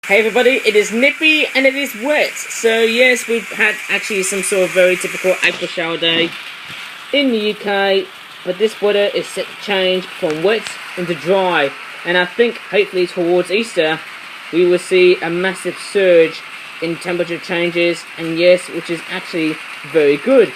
Hey everybody, it is nippy and it is wet. So yes, we've had actually some sort of very typical April shower day in the UK, but this weather is set to change from wet into dry, and I think hopefully towards Easter we will see a massive surge in temperature changes, and yes, which is actually very good.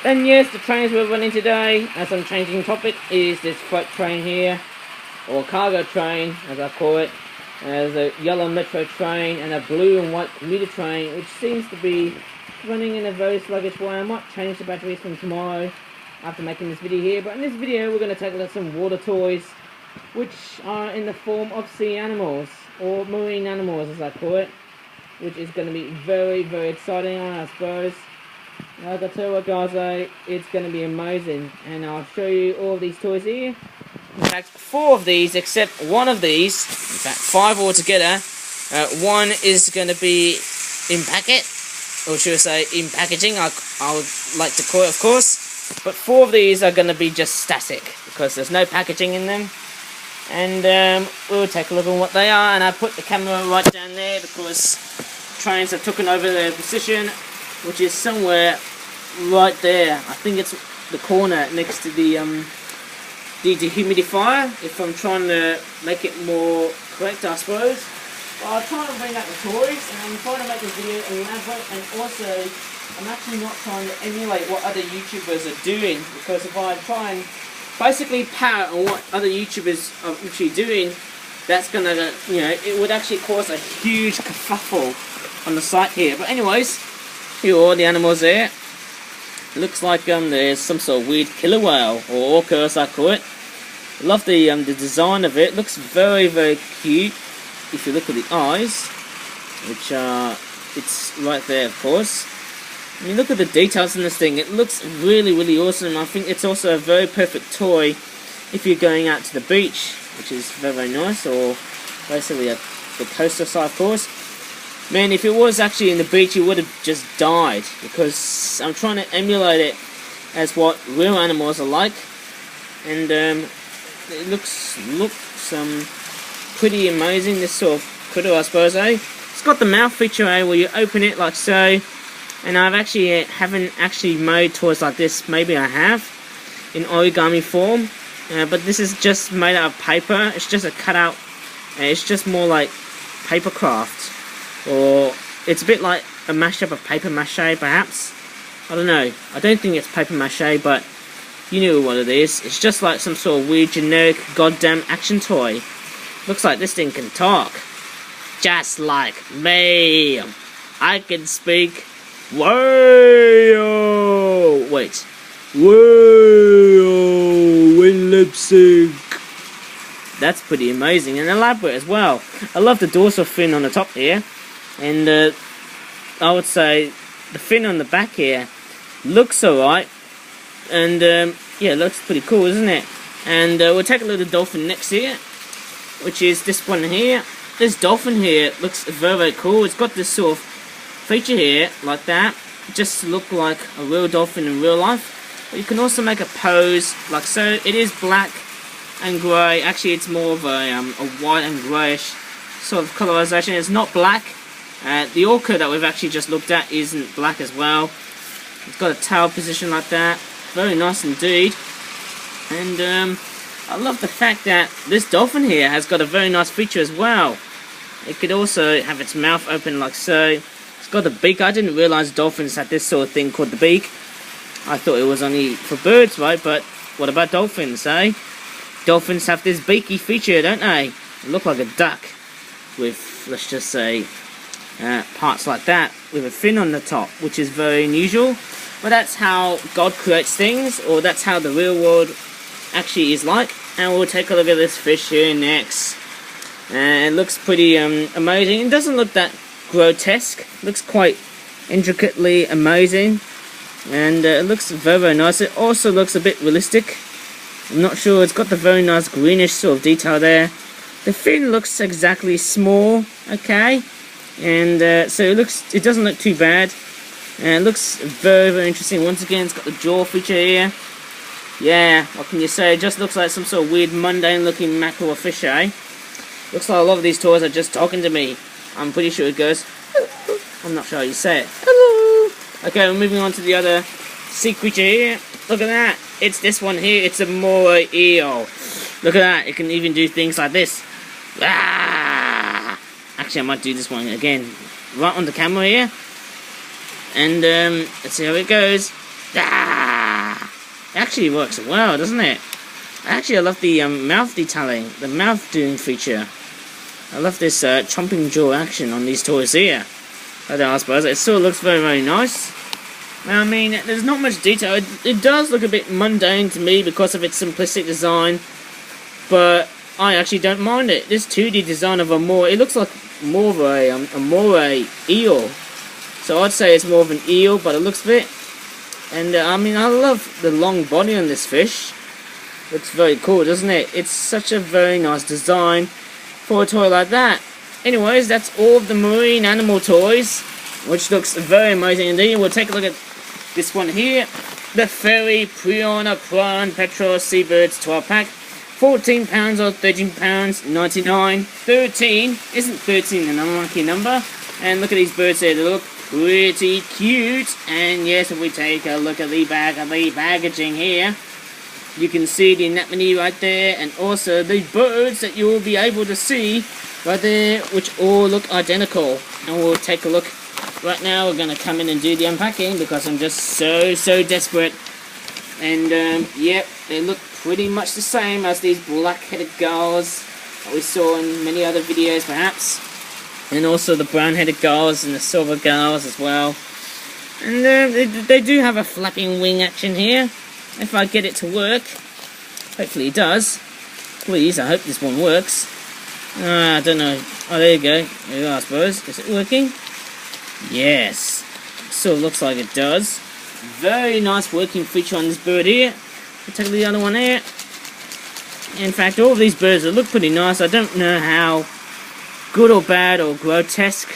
And yes, the trains we're running today, as I'm changing topic, is this freight train here, or cargo train as I call it. There's a yellow metro train and a blue and white commuter train, which seems to be running in a very sluggish way. I might change the batteries from tomorrow after making this video here, but in this video we're going to take a look at some water toys which are in the form of sea animals, or marine animals as I call it, which is going to be very, very exciting, I suppose. Like I tell you what guys, it's going to be amazing, and I'll show you all of these toys here. In fact, 4 of these, except one of these, in fact 5 altogether. One is going to be in packet, or should I say in packaging, I would like to call it of course. But 4 of these are going to be just static, because there's no packaging in them. And we'll take a look at what they are, and I put the camera right down there because trains have taken over their position, which is somewhere right there. I think it's the corner next to the dehumidifier, if I'm trying to make it more correct, I suppose. But I'll try and bring out the toys, and I'm trying to make the video elaborate, and also I'm actually not trying to emulate what other YouTubers are doing, because if I try and basically parrot on what other YouTubers are actually doing, that's gonna, you know, it would actually cause a huge kerfuffle on the site here. But anyways, here are all the animals there. It looks like there's some sort of weird killer whale, or orca as I call it. Love the design of it. Looks very, very cute. If you look at the eyes, which are, it's right there of course. I mean, look at the details in this thing. It looks really, really awesome. I think it's also a very perfect toy if you're going out to the beach, which is very, very nice, or basically the coastal side of course. Man, if it was actually in the beach, you would have just died, because I'm trying to emulate it as what real animals are like, and it looks pretty amazing, this sort of critter, I suppose, eh? It's got the mouth feature, eh, where you open it like so, and I've actually haven't actually made toys like this. Maybe I have in origami form, but this is just made out of paper. It's just a cutout. It's just more like paper craft. Or it's a bit like a mashup of paper mache, perhaps. I don't know. I don't think it's paper mache, but you know what it is. It's just like some sort of weird generic goddamn action toy. Looks like this thing can talk. Just like me. I can speak. Whoa! Wait. Whoa! In lip sync. That's pretty amazing and elaborate as well. I love the dorsal fin on the top here. And I would say the fin on the back here looks alright, and yeah, it looks pretty cool, isn't it? And we'll take a look at the dolphin next here, which is this one here. This dolphin here looks very, very cool. It's got this sort of feature here, like that, just to look like a real dolphin in real life. But you can also make a pose, like so. It is black and grey. Actually, it's more of a white and greyish sort of colorization. It's not black. The orca that we've actually just looked at isn't black as well. It's got a tail position like that. Very nice indeed. And I love the fact that this dolphin here has got a very nice feature as well. It could also have its mouth open like so. It's got a beak. I didn't realise dolphins had this sort of thing called the beak. I thought it was only for birds, right? But what about dolphins, eh? Dolphins have this beaky feature, don't they? They look like a duck with, let's just say, parts like that with a fin on the top, which is very unusual, but that's how God creates things, or that's how the real world actually is like. And we'll take a look at this fish here next, and it looks pretty amazing. It doesn't look that grotesque, it looks quite intricately amazing, and it looks very, very nice. It also looks a bit realistic. I'm not sure. It's got the very nice greenish sort of detail there. The fin looks exactly small, okay. And so it doesn't look too bad, and it looks very, very interesting. Once again, it's got the jaw feature here. Yeah, what can you say? It just looks like some sort of weird, mundane looking mackerel or fish, eh? Looks like a lot of these toys are just talking to me. I'm pretty sure it goes, I'm not sure how you say it. Hello! Okay, we're moving on to the other sea creature here. Look at that. It's this one here. It's a moray eel. Look at that. It can even do things like this. Ah! Actually, I might do this one again. Right on the camera here. And let's see how it goes. Ah! It actually works well, doesn't it? Actually, I love the mouth detailing, the mouth doing feature. I love this chomping jaw action on these toys here. I suppose it still looks very, very nice. I mean, there's not much detail. It does look a bit mundane to me because of its simplistic design, but I actually don't mind it. This 2D design of a moray, it looks like more of a moray eel. So I'd say it's more of an eel, but it looks a bit. And I mean, I love the long body on this fish. Looks very cool, doesn't it? It's such a very nice design for a toy like that. Anyways, that's all of the marine animal toys, which looks very amazing indeed. We'll take a look at this one here, the Fairy Prion Petrel Seabirds 12 pack, £14 or £13, 99. 13 isn't 13 an unlucky number? And look at these birds here, they look pretty cute. And yes, if we take a look at the back of the packaging here, you can see the anemone right there, and also the birds that you will be able to see right there, which all look identical. And we'll take a look. Right now we're going to come in and do the unpacking because I'm just so desperate. And yep, they look pretty much the same as these black-headed gulls that we saw in many other videos perhaps. And also the brown-headed gulls and the silver gulls as well. And they do have a flapping wing action here. If I get it to work, hopefully it does. Please, I hope this one works. I don't know. Oh, there you go. There you go, I suppose. Is it working? Yes, so looks like it does. Very nice working feature on this bird here. We'll take the other one here. In fact, all of these birds look pretty nice. I don't know how good or bad or grotesque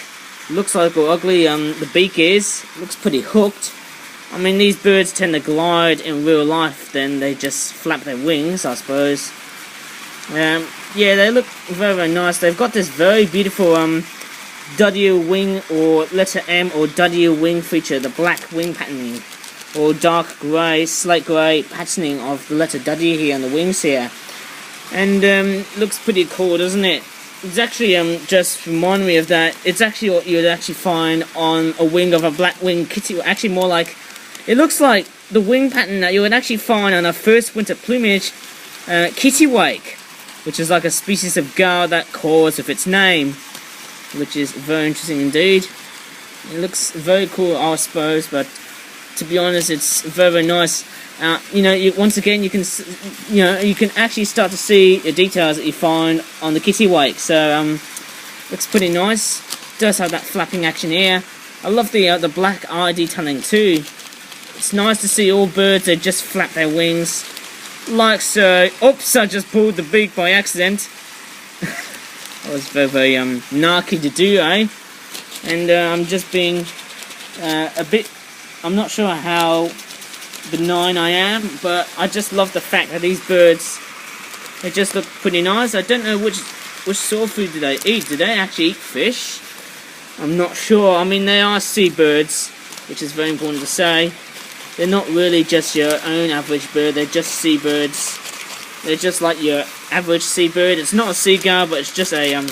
looks like or ugly the beak is. Looks pretty hooked. I mean, these birds tend to glide in real life, then they just flap their wings, I suppose. Yeah, they look very, very nice. They've got this very beautiful W wing or letter M or W wing feature, the black wing patterning or dark grey, slate grey patterning of the letter W here on the wings here. And looks pretty cool, doesn't it? It's actually just remind me of that. It's actually what you'd actually find on a wing of a black wing kitty. Actually more like, it looks like the wing pattern that you would actually find on a first winter plumage kittiwake, which is like a species of gull that calls with its name, which is very interesting indeed. It looks very cool, I suppose, but to be honest, it's very, very nice. You know, once again, you can actually start to see the details that you find on the kittiwake. So, looks pretty nice. It does have that flapping action here. I love the black eye detailing too. It's nice to see all birds that just flap their wings, like so. Oops! I just pulled the beak by accident. That was very, very narky to do, eh? And I'm just being a bit. I'm not sure how benign I am, but I just love the fact that these birds, they just look pretty nice. I don't know which sort of food do they eat. Do they actually eat fish? I'm not sure. I mean, they are seabirds, which is very important to say. They're not really just your own average bird. They're just seabirds. They're just like your average seabird. It's not a seagull, but it's just a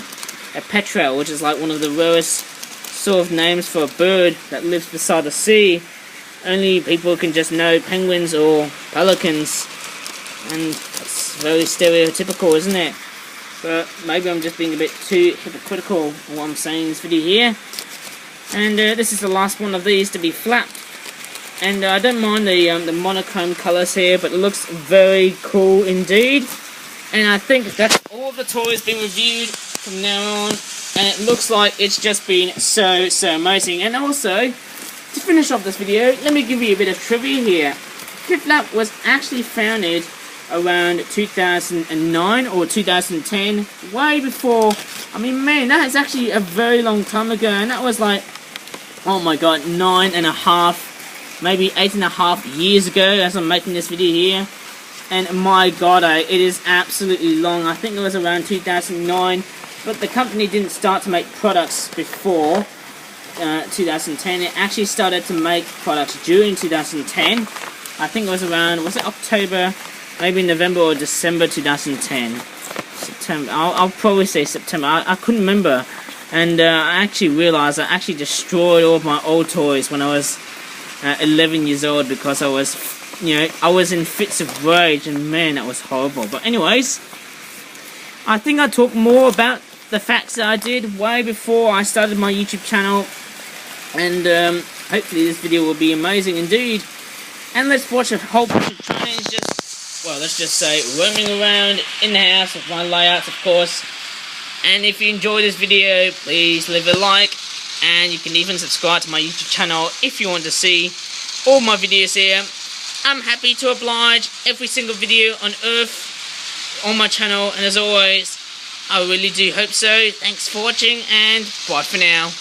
petrel, which is like one of the rarest sort of names for a bird that lives beside the sea. Only people can just know penguins or pelicans, and it's very stereotypical, isn't it? But maybe I'm just being a bit too hypocritical in what I'm saying in this video here. And this is the last one of these to be flapped. And I don't mind the monochrome colours here, but it looks very cool indeed. And I think that's all the toys being reviewed from now on. And it looks like it's just been so amazing. And also, to finish off this video, let me give you a bit of trivia here. FlipFlap was actually founded around 2009 or 2010, way before. I mean, man, that is actually a very long time ago, and that was like, oh my god, 9.5, maybe 8.5 years ago as I'm making this video here. And my god, it is absolutely long. I think it was around 2009. but the company didn't start to make products before 2010. It actually started to make products during 2010. I think it was around, was it October, maybe November or December 2010. September, I'll probably say September, I couldn't remember. And I actually realised I actually destroyed all of my old toys when I was 11 years old, because I was, I was in fits of rage, and man, that was horrible. But anyways, I think I talked more about the facts that I did way before I started my YouTube channel, and hopefully this video will be amazing indeed. And let's watch a whole bunch of trains just, well, let's just say roaming around in the house with my layouts, of course. And if you enjoy this video, please leave a like, and you can even subscribe to my YouTube channel if you want to see all my videos here. I'm happy to oblige every single video on Earth on my channel, and as always, I really do hope so. Thanks for watching, and bye for now.